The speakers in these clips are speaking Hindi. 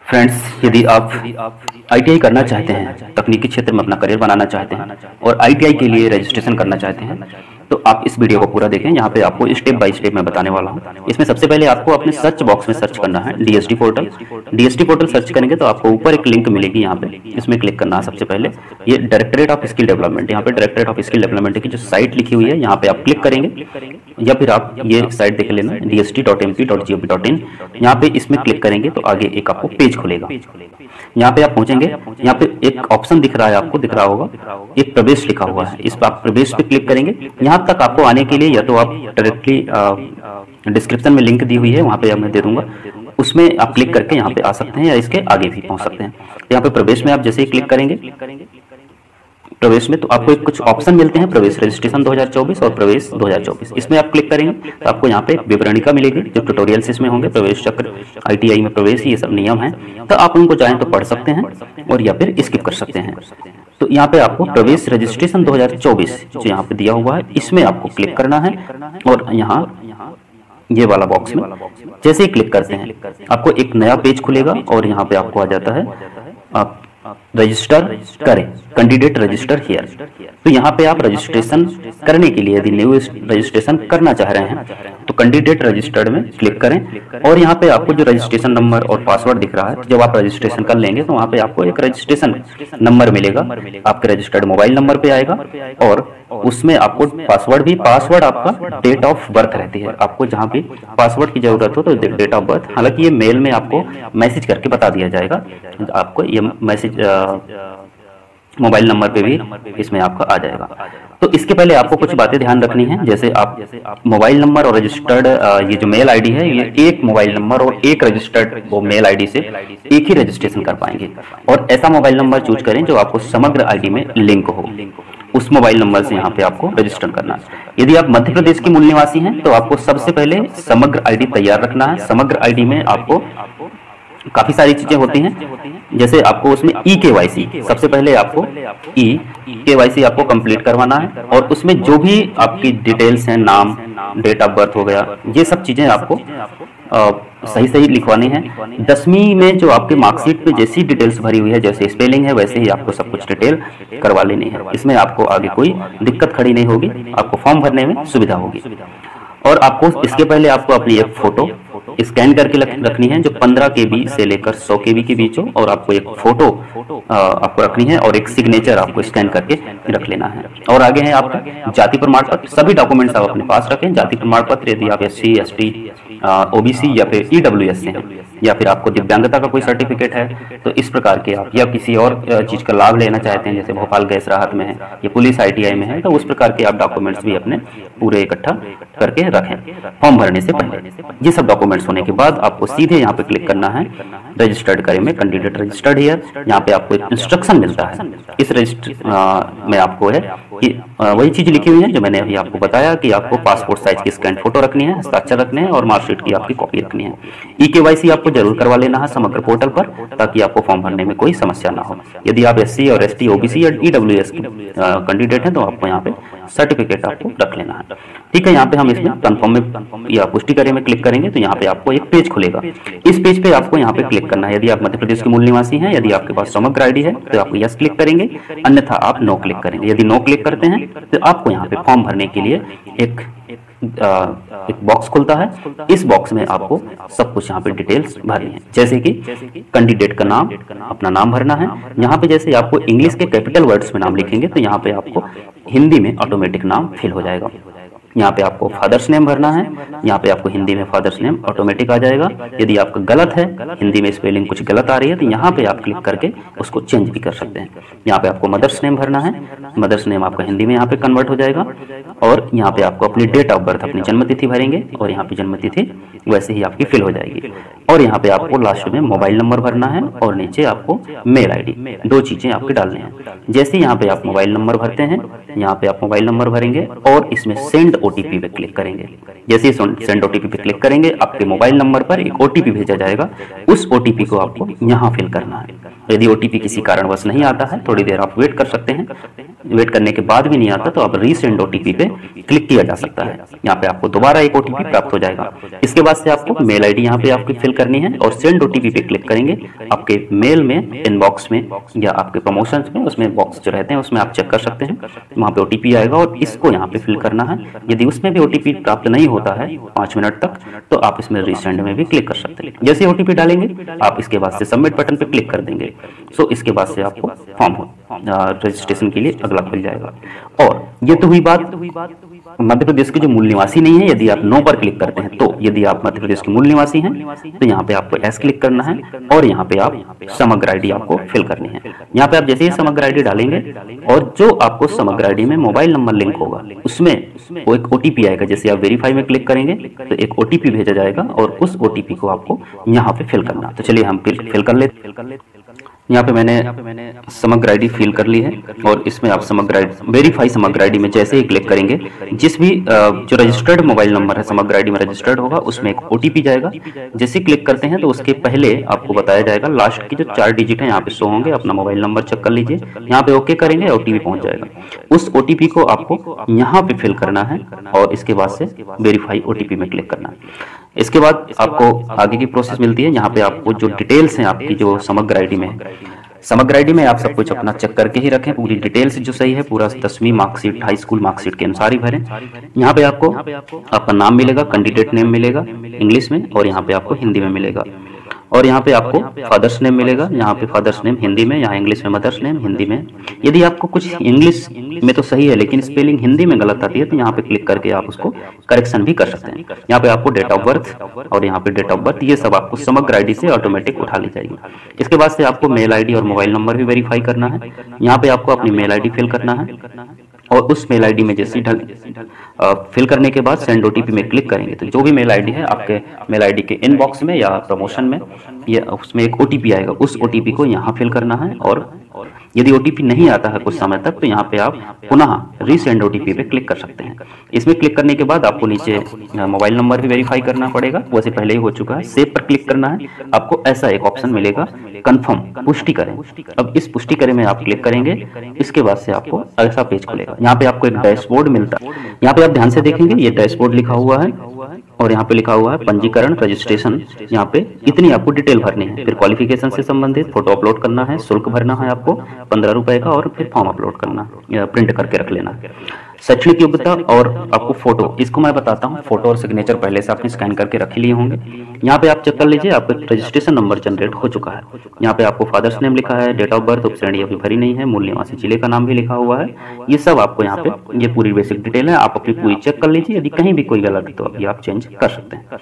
फ्रेंड्स, यदि आप आईटीआई करना चाहते हैं, तकनीकी क्षेत्र में अपना करियर बनाना चाहते हैं और आईटीआई के लिए रजिस्ट्रेशन करना चाहते हैं, तो आप इस वीडियो को पूरा देखें। यहाँ पे आपको स्टेप बाय स्टेप मैं बताने वाला हूँ। इसमें सबसे पहले आपको अपने सर्च बॉक्स में सर्च करना है DST portal. DST portal search करेंगे तो आपको ऊपर एक लिंक मिलेगी, यहाँ पे इसमें क्लिक करना है। सबसे पहले ये डायरेक्टरेट ऑफ स्किल डेवलपमेंट, यहाँ पे डायरेक्टरेट ऑफ स्किल डेवलपमेंट की जो साइट लिखी हुई है, यहाँ पे आप क्लिक करेंगे या फिर आप ये साइट देख लेना dst.mp.gov.in। यहाँ पे इसमें क्लिक करेंगे तो आगे एक आपको पेज खुलेगा। यहाँ पे आप पहुंचेंगे, यहाँ पे एक ऑप्शन दिख रहा है, आपको दिख रहा होगा, एक प्रवेश लिखा हुआ है। इस पर आप प्रवेश पे क्लिक करेंगे। यहाँ तक आपको आने के लिए या तो आप डायरेक्टली डिस्क्रिप्शन में लिंक दी हुई है, वहाँ पे मैं दे दूंगा, उसमें आप क्लिक करके यहाँ पे आ सकते हैं या इसके आगे भी पहुँच सकते हैं। यहाँ पे प्रवेश में आप जैसे ही क्लिक करेंगे, प्रवेश में तो आपको कुछ ऑप्शन मिलते हैं, प्रवेश रजिस्ट्रेशन 2024 और प्रवेश 2024। इसमें आप क्लिक करेंगे तो आपको यहाँ पे विवरणिका मिलेगी, जो ट्यूटोरियल्स इसमें होंगे, प्रवेश चक्र, आईटीआई में प्रवेश, ये सब नियम हैं। तो आप उनको चाहें तो पढ़ सकते हैं और या फिर स्किप कर सकते हैं। तो यहाँ पे आपको प्रवेश रजिस्ट्रेशन 2024 जो यहाँ पे दिया हुआ है, इसमें आपको क्लिक करना है और यहाँ ये वाला बॉक्स में जैसे ही क्लिक करते हैं आपको एक नया पेज खुलेगा और यहाँ पे आपको आ जाता है आप रजिस्टर करें, कैंडिडेट रजिस्टर हियर। तो यहाँ पे आप रजिस्ट्रेशन करने के लिए यदि न्यू रजिस्ट्रेशन करना चाह रहे हैं तो कैंडिडेट रजिस्टर्ड में क्लिक करें और यहाँ पे आपको जो रजिस्ट्रेशन नंबर और पासवर्ड दिख रहा है, जब आप रजिस्ट्रेशन कर लेंगे तो वहाँ पे आपको एक रजिस्ट्रेशन नंबर मिलेगा, आपके रजिस्टर्ड मोबाइल नंबर पे आएगा और उसमें आपको पासवर्ड आपका डेट ऑफ बर्थ रहती है। आपको जहाँ भी पासवर्ड की जरूरत हो तो डेट ऑफ बर्थ, हालांकि ये मेल में आपको मैसेज करके बता दिया जाएगा, आपको ये मैसेज मोबाइल नंबर पे भी इसमें आपका आ जाएगा। तो इसके पहले आपको कुछ बातें ध्यान रखनी है, जैसे आप मोबाइल नंबर और रजिस्टर्ड ये जो मेल आईडी है, ये एक मोबाइल नंबर और एक रजिस्टर्ड वो मेल आईडी से एक ही रजिस्ट्रेशन कर पाएंगे। और ऐसा मोबाइल नंबर चूज करें जो आपको समग्र आईडी में लिंक हो, उस मोबाइल नंबर से यहाँ पे आपको रजिस्टर करना है। यदि आप मध्य प्रदेश के मूल निवासी हैं तो आपको सबसे पहले समग्र आईडी तैयार रखना है। समग्र आईडी में आपको काफी सारी चीजें होती हैं, जैसे आपको उसमें ई-केवाईसी, सबसे पहले आपको ई-केवाईसी आपको कंप्लीट करवाना है और उसमें जो भी आपकी डिटेल्स हैं, नाम, डेट ऑफ बर्थ हो गया, ये सब चीजें आपको सही सही लिखवानी है। 10वीं में जो आपके मार्कशीट पे जैसी डिटेल्स भरी हुई है, जैसे स्पेलिंग है, वैसे ही आपको सब कुछ डिटेल करवा लेनी है। इसमें आपको आगे कोई दिक्कत खड़ी नहीं होगी, आपको फॉर्म भरने में सुविधा होगी। और आपको इसके पहले आपको अपनी एक फोटो स्कैन करके रखनी है, जो 15 KB से लेकर 100 KB के बीच हो, और आपको एक फोटो आपको रखनी है और एक सिग्नेचर आपको स्कैन करके रख लेना है। और आगे है आपका जाति प्रमाण पत्र, सभी डॉक्यूमेंट्स आप अपने पास रखें। जाति प्रमाण पत्र यदि आप SC, ST, OBC या फिर EWS से हैं, या फिर आपको दिव्यांगता का कोई सर्टिफिकेट है, तो इस प्रकार के आप या किसी और चीज का लाभ लेना चाहते हैं, जैसे भोपाल गैस राहत में है या पुलिस ITI में है, तो उस प्रकार के आप डॉक्यूमेंट्स भी अपने पूरे इकट्ठा करके रखें फॉर्म भरने से पहले। ये सब डॉक्यूमेंट्स होने के बाद आपको सीधे यहाँ पे क्लिक करना है रजिस्टर्ड करें में, कैंडिडेट रजिस्टर्ड हियर। यहाँ पे आपको एक इंस्ट्रक्शन मिलता है, इस रजिस्टर में आपको है कि वही चीज लिखी हुई है जो मैंने अभी आपको बताया कि आपको पासपोर्ट साइज की स्कैन फोटो रखनी है, हस्ताक्षर रखने हैं और मार्कशीट की आपकी कॉपी रखनी है। ई-केवाईसी आपको जरूर करवा लेना है समग्र पोर्टल पर, ताकि आपको फॉर्म भरने में कोई समस्या ना हो। यदि आप SC और ST, OBC या EWS कैंडिडेट हैं तो आपको यहाँ पे सर्टिफिकेट आपको रख लेना है। ठीक है, यहाँ पे हम इसमें कंफर्म में या पुष्टि करें में क्लिक करेंगे तो यहाँ पे आपको एक पेज खुलेगा। इस पेज पे आपको यहाँ पे क्लिक करना है। यदि आप मध्य प्रदेश के मूल निवासी हैं, यदि आपके पास समग्र आईडी है तो आप यस क्लिक करेंगे, अन्यथा आप नो क्लिक करेंगे। यदि नो क्लिक करते हैं तो आपको यहाँ पे फॉर्म भरने के लिए एक बॉक्स खुलता है। इस बॉक्स में आपको सब कुछ यहाँ पे डिटेल्स भरनी है, जैसे कि कैंडिडेट का नाम, अपना नाम भरना है। यहाँ पे जैसे आपको इंग्लिश के कैपिटल वर्ड्स में नाम लिखेंगे तो यहाँ पे आपको हिंदी में ऑटोमेटिक नाम फिल हो जाएगा। यहाँ पे आपको फादर्स नेम भरना है, यहाँ पे आपको हिंदी में फादर्स नेम ऑटोमेटिक आ जाएगा। यदि आपका गलत है, हिंदी में स्पेलिंग कुछ गलत आ रही है, तो यहाँ पे आप क्लिक करके उसको चेंज भी कर सकते हैं। यहाँ पे आपको मदर्स नेम भरना है, मदर्स नेम आपका हिंदी में यहाँ पे कन्वर्ट हो जाएगा। और यहाँ पे आपको अपनी डेट ऑफ बर्थ, अपनी जन्म तिथि भरेंगे और यहाँ पे जन्म तिथि वैसे ही आपकी फिल हो जाएगी। और यहाँ पे आपको लास्ट में मोबाइल नंबर भरना है और नीचे आपको मेल आईडी, दो चीजें आपके डालनी है। जैसे यहाँ पे आप मोबाइल नंबर भरते हैं, यहाँ पे आप मोबाइल नंबर भरेंगे और इसमें सेंड OTP पे क्लिक करेंगे। जैसे ही सेंड OTP पे क्लिक करेंगे, आपके मोबाइल नंबर पर एक OTP भेजा जाएगा, उस OTP को आपको यहाँ फिल करना है। यदि OTP किसी कारणवश नहीं आता है, थोड़ी देर आप वेट कर सकते हैं, वेट करने के बाद भी नहीं आता तो आप रीसेंड ओटीपी पे क्लिक किया जा सकता है। यहाँ पे आपको दोबारा एक ओटीपी प्राप्त हो जाएगा। इसके बाद से आपको मेल आईडी यहाँ पे आपकी फिल करनी है और सेंड ओटीपी पे क्लिक करेंगे। आपके मेल में, इनबॉक्स में या आपके प्रमोशंस में, उसमें बॉक्स जो रहते हैं उसमें आप चेक कर सकते हैं, वहाँ पे ओटीपी आएगा और इसको यहाँ पे फिल करना है। यदि उसमें भी ओटीपी प्राप्त नहीं होता है 5 मिनट तक तो आप इसमें रीसेंड में भी क्लिक कर सकते हैं। जैसे ओटीपी डालेंगे आप इसके बाद से सबमिट बटन पे क्लिक कर देंगे। सो इसके बाद से आपको फॉर्म रजिस्ट्रेशन के लिए अगला खुल जाएगा। और ये तो हुई बात मध्य प्रदेश के जो मूल निवासी नहीं है, यदि आप नो पर क्लिक करते हैं तो यदि आप मध्य प्रदेश के मूल निवासी हैं तो यहाँ पे आपको एस क्लिक करना है और यहाँ पे आप समग्र आईडी आपको फिल करनी है। यहाँ पे आप जैसे ही समग्र आईडी डालेंगे और जो आपको समग्र आईडी में मोबाइल नंबर लिंक होगा उसमें वो एक ओटीपी आएगा। जैसे आप वेरीफाई में क्लिक करेंगे तो एक ओटीपी भेजा जाएगा और उस ओटीपी को आपको यहाँ पे फिल करना। तो चलिए हम फिल कर लेते। यहाँ पे मैंने समग्र आईडी फिल कर ली है और इसमें आप समग्र आईडी, वेरीफाई समग्र आईडी में जैसे ही क्लिक करेंगे जिस भी जो रजिस्टर्ड मोबाइल नंबर है समग्र आईडी में रजिस्टर्ड होगा उसमें एक ओटीपी जाएगा। जैसे क्लिक करते हैं तो उसके पहले आपको बताया जाएगा लास्ट की जो 4 डिजिट है यहाँ पे शो होंगे। अपना मोबाइल नंबर चेक कर लीजिए, यहाँ पे ओके करेंगे ओटीपी पहुंच जाएगा। उस ओटीपी को आपको यहाँ पे फिल करना है और इसके बाद से वेरीफाई ओटीपी में क्लिक करना है। इसके बाद आपको आगे की प्रोसेस मिलती है। यहाँ पे आपको जो डिटेल्स हैं आपकी जो समग्र आईडी में, समग्र आईडी में आप सब कुछ अपना चेक करके ही रखें, पूरी डिटेल्स जो सही है पूरा 10वीं मार्कशीट, हाई स्कूल मार्कशीट के अनुसार ही भरें। यहाँ पे आपको आपका नाम मिलेगा, कैंडिडेट नेम मिलेगा इंग्लिश में और यहाँ पे आपको हिंदी में मिलेगा। और यहाँ पे आपको फादर्स नेम मिलेगा, यहाँ पे फादर्स नेम हिंदी में, यहाँ इंग्लिश में मदर्स नेम हिंदी में। यदि आपको कुछ इंग्लिश में तो सही है लेकिन स्पेलिंग हिंदी में गलत आती है तो यहाँ पे क्लिक करके आप उसको करेक्शन भी कर सकते हैं। यहाँ पे आपको डेट ऑफ बर्थ और यहाँ पे डेट ऑफ बर्थ ये सब आपको समग्र आईडी से ऑटोमेटिक उठा ली जाएगी। इसके बाद से आपको मेल आईडी और मोबाइल नंबर भी वेरीफाई करना है। यहाँ पे आपको अपनी मेल आईडी फिल करना है और उस मेल आईडी में जैसे फिल करने के बाद सेंड ओटीपी में क्लिक करेंगे तो जो भी मेल आईडी है आपके मेल आईडी के इनबॉक्स में या प्रमोशन में या उसमें एक ओटीपी आएगा, उस ओटीपी को यहाँ फिल करना है। और यदि ओटीपी नहीं आता है कुछ समय तक तो यहाँ पे आप पुनः रीसेंड ओटीपी पे क्लिक कर सकते हैं। इसमें क्लिक करने के बाद आपको नीचे मोबाइल नंबर भी वेरीफाई करना पड़ेगा, वैसे पहले ही हो चुका है। सेव पर क्लिक करना है, आपको ऐसा एक ऑप्शन मिलेगा कंफर्म, पुष्टि करें। अब इस पुष्टि करें में आप क्लिक करेंगे, इसके बाद से आपको ऐसा पेज खुलेगा। यहाँ पे आपको एक डैशबोर्ड मिलता है। यहाँ पे आप ध्यान से देखेंगे ये डैशबोर्ड लिखा हुआ है और यहाँ पे लिखा हुआ है पंजीकरण रजिस्ट्रेशन। यहाँ पे इतनी आपको डिटेल भरनी है, फिर क्वालिफिकेशन से संबंधित फोटो अपलोड करना है, शुल्क भरना है आपको 15 रुपए का और फिर फॉर्म अपलोड करना या प्रिंट करके रख लेना। शैक्षणिक योग्यता और आपको फोटो, इसको मैं बताता हूँ। फोटो और सिग्नेचर पहले से आपने स्कैन करके रख लिए होंगे। यहाँ पे आप चेक कर लीजिए आपका रजिस्ट्रेशन नंबर जनरेट हो चुका है। यहाँ पे आपको फादर्स नेम लिखा है, डेट ऑफ बर्थ, उपश्रेणी अभी भरी नहीं है, मूल निवासी जिले का नाम भी लिखा हुआ है। ये सब आपको यहाँ पे ये पूरी बेसिक डिटेल है, आप अपनी पूरी चेक कर लीजिए। यदि कहीं भी कोई गलत है तो अभी आप चेंज कर सकते हैं।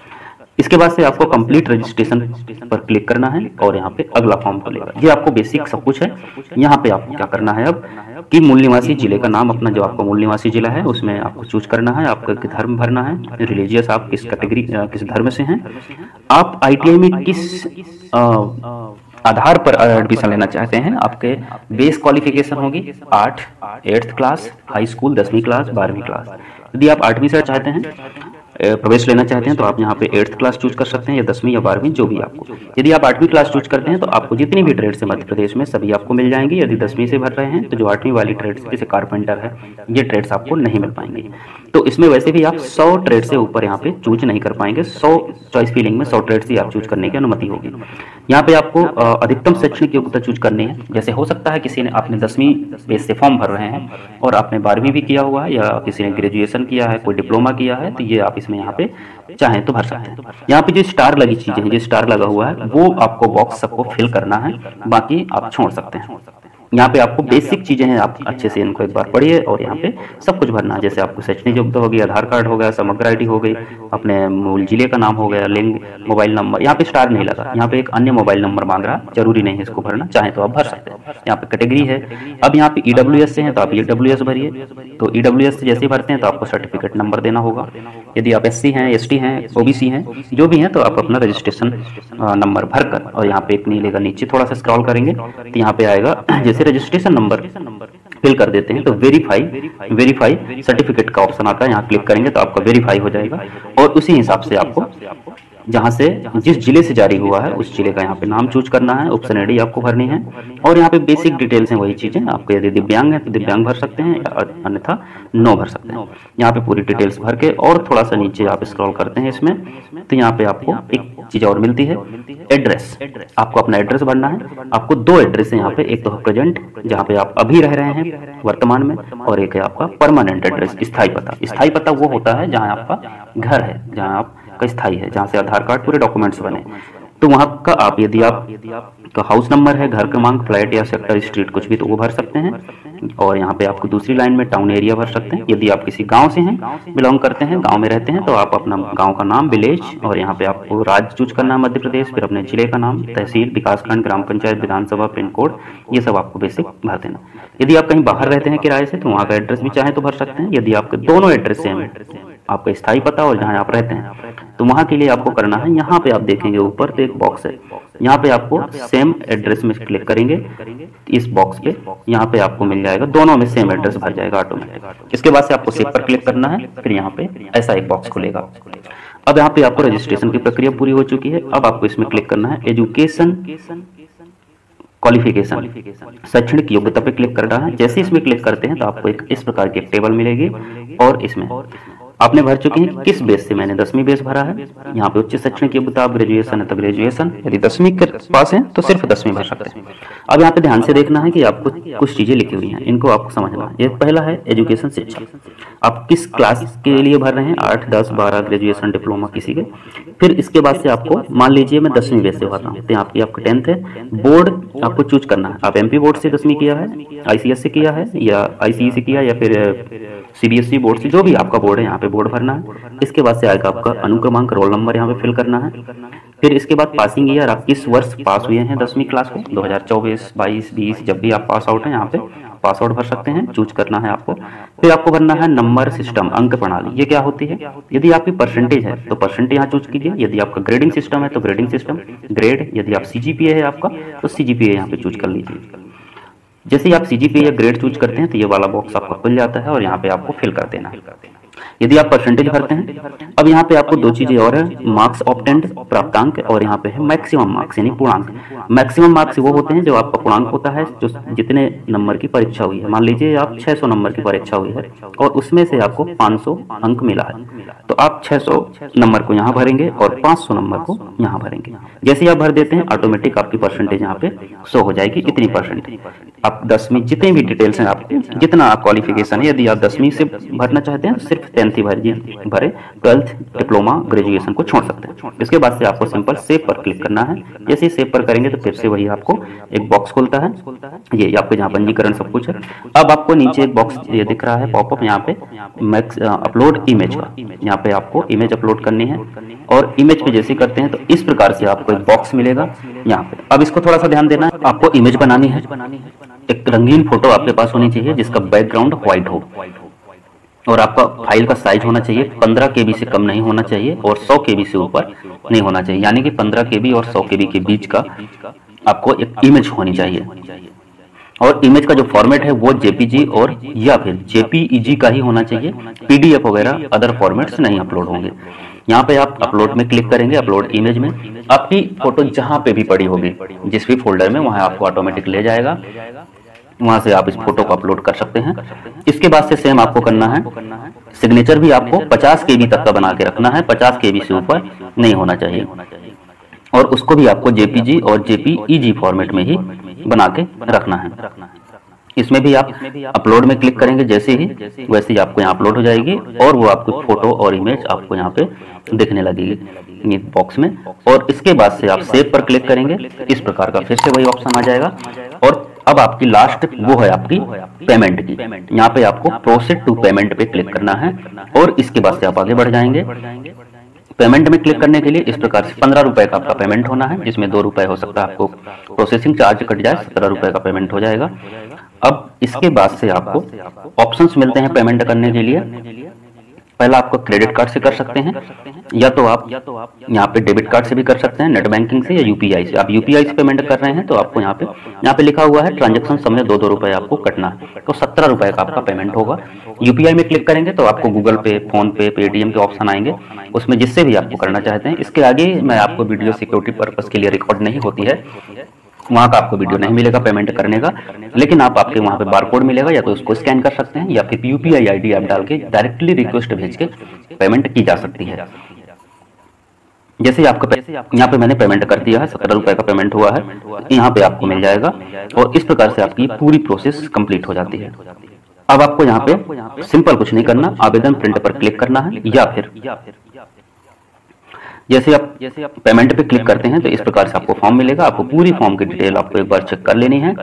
इसके बाद से आपको कंप्लीट रजिस्ट्रेशन पर क्लिक करना है और यहाँ पे अगला फॉर्म खुलेगा। ये आपको बेसिक सब कुछ है। यहाँ पे आपको क्या करना है अब कि मूल निवासी जिले का नाम अपना जो आपका मूल निवासी जिला है उसमें आपको चूज करना है, आपका धर्म भरना है, रिलीजियस आप किस कैटेगरी किस धर्म से हैं, आप आईटीआई में किस आधार पर एडमिशन लेना चाहते हैं। आपके बेस क्वालिफिकेशन होगी 8th क्लास, हाई स्कूल 10वीं क्लास, 12वीं क्लास। यदि आप 8वीं से चाहते हैं प्रवेश लेना चाहते हैं तो आप यहाँ पे 8th क्लास चूज कर सकते हैं या 10वीं या 12वीं जो भी आपको। यदि आप 8वीं क्लास चूज करते हैं तो आपको जितनी भी ट्रेड्स है मध्य प्रदेश में सभी आपको मिल जाएंगी। यदि 10वीं से भर रहे हैं तो जो 8वीं वाली ट्रेड्स जैसे कारपेंटर है ये ट्रेड्स आपको नहीं मिल पाएंगी। तो इसमें वैसे भी आप 100 ट्रेड से ऊपर यहाँ पे चूज नहीं कर पाएंगे। 100 चॉइस फीलिंग में 100 ट्रेड्स ही आप चूज करने की अनुमति होगी। यहाँ पे आपको अधिकतम शैक्षणिक योग्यता चूज करनी है। जैसे हो सकता है किसी ने आपने 10वीं बेस से फॉर्म भर रहे हैं और आपने 12वीं भी किया हुआ है या किसी ने ग्रेजुएशन किया है, कोई डिप्लोमा किया है, तो ये आप इसमें यहाँ पे चाहें तो भर सकते हैं। यहाँ पे जो स्टार लगी चीजें हैं, जो स्टार लगा हुआ है वो आपको बॉक्स सबको फिल करना है, बाकी आप छोड़ सकते हैं। यहाँ पे आपको बेसिक चीजें हैं, आप अच्छे से इनको एक बार पढ़िए और यहाँ पे सब कुछ भरना है। जैसे आपको शैक्षणिक योग्यता होगी, आधार कार्ड हो गया, समग्र आईडी हो गई, अपने मूल जिले का नाम हो गया, लिंग, मोबाइल नंबर। यहाँ पे स्टार नहीं लगा, यहाँ पे एक अन्य मोबाइल नंबर मांग रहा, जरूरी नहीं है इसको भरना, चाहे तो आप भर सकते हैं। यहाँ पे कैटेगरी है। अब यहाँ पे ईडब्ल्यूएस से हैं तो आप ईडब्ल्यूएस भरिए। तो ईडब्ल्यूएस से जैसे भरते हैं तो आपको सर्टिफिकेट नंबर देना होगा। यदि आप एससी हैं, एसटी हैं, ओबीसी हैं, जो भी हैं तो आप अपना रजिस्ट्रेशन नंबर भरकर और यहाँ पे एक नहीं लेगा, नीचे थोड़ा सा स्क्रॉल करेंगे तो यहाँ पे आएगा जैसे रजिस्ट्रेशन नंबर फिल कर देते हैं तो वेरीफाई सर्टिफिकेट का ऑप्शन आता है। यहाँ क्लिक करेंगे तो आपका वेरीफाई हो जाएगा और उसी हिसाब से आपको जहाँ से जिस जिले से जारी हुआ है उस जिले का यहाँ पे नाम चूज करना है, ऑप्शन आईडी आपको भरनी है। और यहाँ पे बेसिक डिटेल्स हैं वही चीज़ें, आपको यदि दिव्यांग है तो दिव्यांग भर सकते हैं, अन्यथा नो भर सकते हैं। यहाँ पे पूरी डिटेल्स भर के और थोड़ा सा नीचे आप स्क्रॉल करते हैं इसमें, तो यहाँ पे आपको एक चीज़ और मिलती है, एड्रेस। आपको अपना एड्रेस भरना है। आपको दो एड्रेस है यहाँ पे, एक तो प्रेजेंट जहाँ पे आप अभी रह रहे हैं वर्तमान में, और एक है आपका परमानेंट एड्रेस, स्थायी पता। स्थायी पता वो होता है जहाँ आपका घर है, जहाँ आपका स्थायी है, जहाँ से आधार कार्ड पूरे डॉक्यूमेंट्स बने, तो वहाँ का आप यदि आप का हाउस नंबर है, घर क्रमांक, फ्लैट या सेक्टर, स्ट्रीट कुछ भी, तो वो भर सकते हैं। और यहाँ पे आपको दूसरी लाइन में टाउन एरिया भर सकते हैं। यदि आप किसी गांव से हैं, बिलोंग करते हैं, गांव में रहते हैं, तो आप अपना गांव का नाम, विलेज, और यहाँ पे आपको राज्य चूज करना है मध्य प्रदेश, फिर अपने जिले का नाम, तहसील, विकासखंड, ग्राम पंचायत, विधानसभा, पिन कोड, ये सब आपको बेसिक भर देना। यदि आप कहीं बाहर रहते हैं किराए से, तो वहाँ का एड्रेस भी चाहे तो भर सकते हैं। यदि आपके दोनों एड्रेस सेम है, आपका स्थायी पता और जहाँ आप रहते हैं, तो वहाँ के लिए आपको करना है, यहाँ पे आप देखेंगे ऊपर तो एक बॉक्स है, यहाँ पे आपको सेम एड्रेस में क्लिक करेंगे, इस बॉक्स पे यहाँ पे आपको मिल जाएगा, दोनों में सेम एड्रेस भर जाएगा ऑटोमेटिक। इसके बाद से आपको सेव पर क्लिक करना है, फिर यहाँ पे ऐसा एक बॉक्स खुलेगा। अब यहाँ पे आपको रजिस्ट्रेशन की प्रक्रिया पूरी हो चुकी है। अब आपको इसमें क्लिक करना है, एजुकेशन क्वालिफिकेशन, शैक्षणिक योग्यता पे क्लिक करना है। जैसे इसमें क्लिक करते हैं तो आपको एक इस प्रकार की एक टेबल मिलेगी, और इसमें आपने भर चुके हैं किस बेस से, मैंने 10वीं बेस भरा है। यहाँ पे उच्च शैक्षणिक योग्यता, ग्रेजुएशन है तो ग्रेजुएशन, यदि 10वीं के पास है तो सिर्फ 10वीं भर सकते हैं। अब यहाँ पे ध्यान से देखना है कि आपको कुछ चीजें लिखी हुई हैं, इनको आपको समझना है। ये पहला है एजुकेशन, शिक्षा, आप किस क्लास के लिए भर रहे हैं, 8, 10, 12, ग्रेजुएशन, डिप्लोमा किसी के। फिर इसके बाद से आपको मान लीजिए मैं 10वीं बेस से भर रहा हूँ, तो आपकी आपका 10th है। बोर्ड आपको चूज करना है, आप MP बोर्ड से 10वीं किया है, ICS से किया है, या ICE से किया, या फिर CBSE बोर्ड से, जो भी आपका बोर्ड है यहाँ पे बोर्ड भरना है। इसके बाद से आएगा आपका अनुक्रमांक, रोल नंबर यहाँ पे फिल करना है। फिर इसके बाद पासिंग ईयर, आप किस वर्ष पास हुए हैं 10वीं क्लास को, 2024, 22, 20, जब भी आप पास आउट हैं यहाँ पे पास आउट भर सकते हैं, चूज करना है आपको। फिर आपको भरना है नंबर सिस्टम, अंक प्रणाली, ये क्या होती है। यदि आपकी परसेंटेज है तो परसेंटेज यहाँ चूज कीजिए, यदि आपका ग्रेडिंग सिस्टम है तो ग्रेडिंग सिस्टम, ग्रेड, यदि आप CGPA है आपका तो CGPA यहाँ पे चूज कर लीजिए। जैसे ही आप CGPA या ग्रेड चूज करते हैं तो ये वाला बॉक्स आपका खुल जाता है, और यहाँ पे आपको फिल कर देना है। यदि आप परसेंटेज भरते हैं, अब यहाँ पे आपको दो चीजें और है, मार्क्स ऑब्टेंड, प्राप्तांक, और यहाँ पे है मैक्सिमम मार्क्स यानी पूर्णांक। मैक्सिमम मार्क्स वो होते हैं जो आपका पूर्णांक होता है, जो जितने नंबर की परीक्षा हुई है। मान लीजिए आप 600 नंबर की परीक्षा हुई है और उसमें से आपको 500 अंक मिला है, तो आप 600 नंबर को यहाँ भरेंगे और 500 नंबर को यहाँ भरेंगे। जैसे ही आप भर देते हैं ऑटोमेटिक आपकी परसेंटेज यहाँ पे शो हो जाएगी, इतनी परसेंटेज। आप 10वीं जितनी भी डिटेल्स हैं आपके, जितना आप क्वालिफिकेशन है, यदि आप 10वीं से भरना चाहते हैं तो सिर्फ 10th ही भरे, 12th, डिप्लोमा, ग्रेजुएशन को छोड़ सकते हैं। इसके बाद से आपको सिंपल सेव पर क्लिक करना है। जैसे ही सेव पर करेंगे तो फिर से वही आपको एक बॉक्स खुलता है, ये आपको जहाँ पंजीकरण सब कुछ है। अब आपको नीचे एक बॉक्स ये दिख रहा है पॉपअप, यहाँ पे अपलोड इमेज का, यहाँ पे आपको इमेज अपलोड करनी है, और इमेज पे जैसे करते हैं तो इस प्रकार से आपको एक बॉक्स मिलेगा यहाँ पे। अब इसको थोड़ा सा ध्यान देना है, आपको इमेज बनानी है, एक रंगीन फोटो आपके पास होनी चाहिए जिसका बैकग्राउंड व्हाइट हो, और आपका फाइल का साइज होना चाहिए 15 KB से कम नहीं होना चाहिए, और 100 KB से ऊपर नहीं होना चाहिए, यानी कि 15 KB और 100 KB के बीच का आपको एक इमेज होनी चाहिए। और इमेज का जो फॉर्मेट है वो JPG और या फिर JPEG का ही होना चाहिए, PDF वगैरह अदर फॉर्मेट्स नहीं अपलोड होंगे। यहाँ पे आप अपलोड में क्लिक करेंगे, अपलोड इमेज में आपकी फोटो जहाँ पे भी पड़ी होगी, जिस भी फोल्डर में, वहाँ आपको ऑटोमेटिक ले जाएगा, वहां से आप इस फोटो को अपलोड कर सकते हैं। इसके बाद से सेम आपको करना है, सिग्नेचर भी आपको 50 KB तक का बना के रखना है, 50 KB से ऊपर नहीं होना चाहिए, और उसको भी आपको JPG और JPEG फॉर्मेट में ही बना के रखना है। इसमें भी आप अपलोड में क्लिक करेंगे जैसे ही, वैसे ही आपको यहाँ अपलोड हो जाएगी, और वो आपको फोटो और इमेज आपको यहाँ पे दिखने लगेगी बॉक्स में। और इसके बाद से आप सेव पर क्लिक करेंगे, इस प्रकार का फिर से वही ऑप्शन आ जाएगा। और अब आपकी लास्ट वो है आपकी पेमेंट की, यहाँ पे आपको प्रोसीड टू पेमेंट पे क्लिक करना है, और इसके बाद से आप आगे बढ़ जाएंगे। पेमेंट में क्लिक करने के लिए इस प्रकार से 15 रुपए का आपका पेमेंट होना है, जिसमें 2 रुपए हो सकता है आपको प्रोसेसिंग चार्ज कट जाए, 17 रुपए का पेमेंट हो जाएगा। अब इसके बाद से आपको ऑप्शंस मिलते हैं पेमेंट करने के लिए। पहला आपको क्रेडिट कार्ड से कर सकते हैं, या तो आप यहाँ पे डेबिट कार्ड से भी कर सकते हैं, नेट बैंकिंग से या यूपीआई से। आप यूपीआई से पेमेंट कर रहे हैं तो आपको यहाँ पे लिखा हुआ है ट्रांजैक्शन समय 2-2 रुपए आपको कटना है, तो 17 रुपए का आपका पेमेंट होगा। यूपीआई में क्लिक करेंगे तो आपको गूगल पे, फोन पे, पेटीएम के ऑप्शन आएंगे, उसमें जिससे भी आपको करना चाहते हैं। इसके आगे मैं आपको वीडियो सिक्योरिटी पर्पज के लिए रिकॉर्ड नहीं होती है, वहाँ का आपको वीडियो नहीं मिलेगा पेमेंट करने का, लेकिन आपके वहाँ पे बारकोड मिलेगा, या तो उसको स्कैन कर सकते हैं या फिर यूपीआई आईडी आप डाल के डायरेक्टली रिक्वेस्ट भेज के पेमेंट की जा सकती है। जैसे आपका यहाँ पे मैंने पेमेंट कर दिया है, 17 रुपए का पेमेंट हुआ है, यहाँ पे आपको मिल जाएगा और इस प्रकार से आपकी पूरी प्रोसेस कंप्लीट हो जाती है। अब आपको यहाँ पे सिंपल कुछ नहीं करना, आवेदन प्रिंट पर क्लिक करना है, या फिर जैसे आप पेमेंट पे क्लिक करते हैं तो इस प्रकार से आपको फॉर्म मिलेगा। आपको पूरी फॉर्म की डिटेल आपको एक बार चेक कर लेनी है,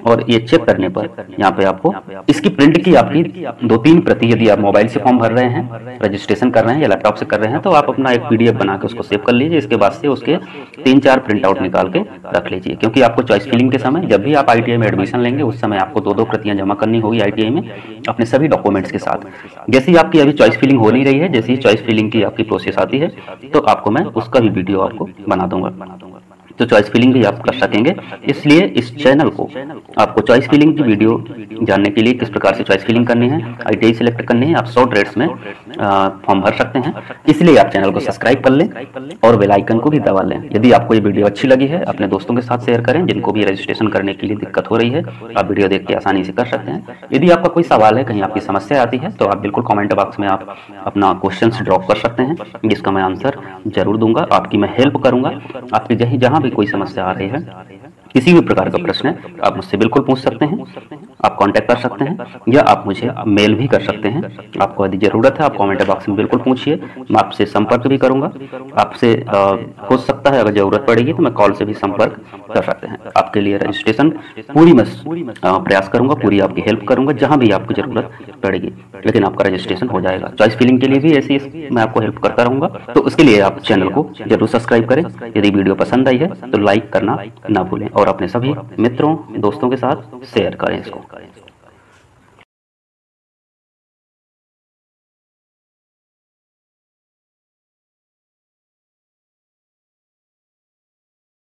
और ये चेक करने पर यहाँ पे आपको इसकी प्रिंट की आपकी 2-3 प्रति, यदि आप मोबाइल से फॉर्म भर रहे हैं, रजिस्ट्रेशन कर रहे हैं या लैपटॉप से कर रहे हैं, तो आप अपना एक पीडीएफ बना के उसको सेव कर लीजिए। इसके बाद से उसके 3-4 प्रिंट आउट निकाल के रख लीजिए, क्योंकि आपको चॉइस फिलिंग के समय, जब भी आप आईटीआई में एडमिशन लेंगे, उस समय आपको 2-2 प्रतियां जमा करनी होगी आईटीआई में अपने सभी डॉक्यूमेंट्स के साथ। जैसे ही आपकी अभी चॉइस फिलिंग हो नहीं रही है, जैसे ही चॉइस फिलिंग की आपकी प्रोसेस आती है तो आपको मैं उसका भी वीडियो आपको बना दूंगा, तो चॉइस फिलिंग भी आप कर सकेंगे। इसलिए इस चैनल को आपको चॉइस फिलिंग की वीडियो जानने के लिए, किस प्रकार से चॉइस फिलिंग करनी है, आईटीआई सिलेक्ट करनी है, आप 100 रेट्स में फॉर्म भर सकते हैं। इसलिए आप चैनल को सब्सक्राइब कर लें और बेल आइकन को भी दबा लें। यदि आपको ये वीडियो अच्छी लगी है, अपने दोस्तों के साथ शेयर करें जिनको भी रजिस्ट्रेशन करने के लिए दिक्कत हो रही है। आप वीडियो देख के आसानी से कर सकते हैं। यदि आपका कोई सवाल है, कहीं आपकी समस्या आती है, तो आप बिल्कुल कमेंट बॉक्स में आप अपना क्वेश्चन ड्रॉप कर सकते हैं, जिसका मैं आंसर जरूर दूंगा, आपकी मैं हेल्प करूंगा। आपकी जहाँ भी कोई समस्या आ रही है, किसी भी प्रकार का प्रश्न है, आप मुझसे बिल्कुल पूछ सकते हैं, आप कांटेक्ट कर सकते हैं, या आप मुझे मेल भी कर सकते हैं। आपको यदि जरूरत है आप कमेंट बॉक्स में बिल्कुल पूछिए, मैं आपसे संपर्क भी करूंगा। आपसे हो सकता है अगर जरूरत पड़ेगी तो मैं कॉल से भी संपर्क कर सकते हैं। आपके लिए रजिस्ट्रेशन पूरी मैं प्रयास करूंगा, पूरी आपकी हेल्प करूंगा, जहां भी आपको जरूरत पड़ेगी, लेकिन आपका रजिस्ट्रेशन हो जाएगा। चॉइस फिलिंग के लिए भी ऐसी मैं आपको हेल्प करता रहूंगा, तो उसके लिए आप चैनल को जरूर सब्सक्राइब करें। यदि वीडियो पसंद आई है तो लाइक करना ना भूलें, और अपने सभी मित्रों, दोस्तों के साथ शेयर करें इसको।